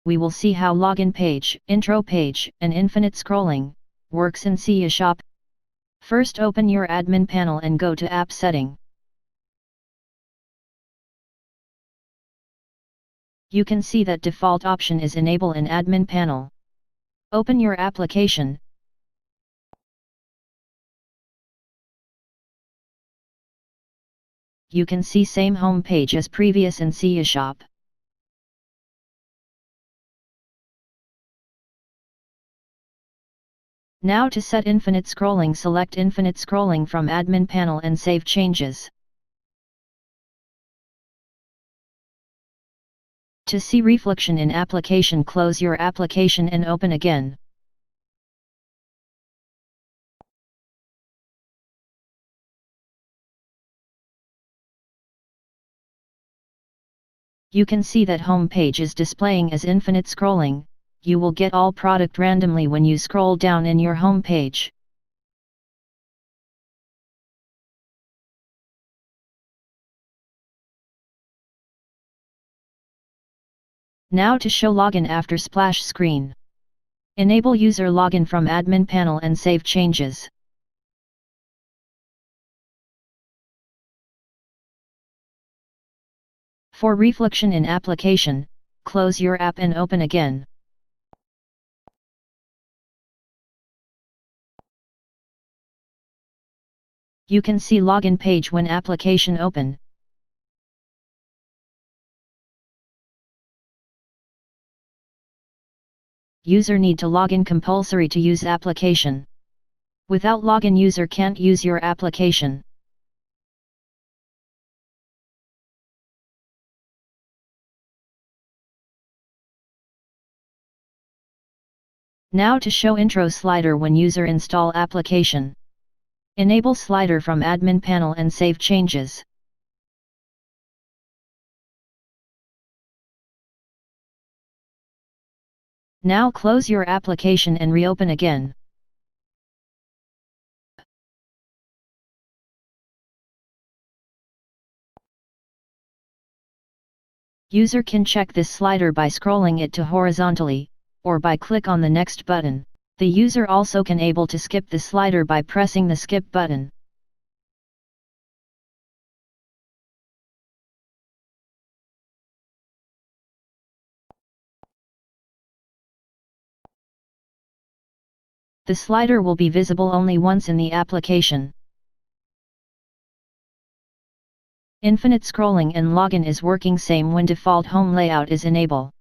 we will see how login page, intro page, and infinite scrolling works in CiyaShop. First, open your admin panel and go to App Setting. You can see that default option is Enable in Admin Panel. Open your application. You can see same home page as previous in CiyaShop. Now to set infinite scrolling, select infinite scrolling from admin panel and save changes. To see reflection in application, close your application and open again. You can see that home page is displaying as infinite scrolling. You will get all product randomly when you scroll down in your home page. Now to show login after splash screen. Enable user login from admin panel and save changes. For reflection in application, close your app and open again. You can see login page when application open. User need to login compulsory to use application. Without login, user can't use your application. Now to show intro slider when user install application. Enable slider from admin panel and save changes. Now close your application and reopen again. User can check this slider by scrolling it to horizontally, or by click on the next button. The user also can able to skip the slider by pressing the skip button. The slider will be visible only once in the application. Infinite scrolling and login is working same when default home layout is enabled.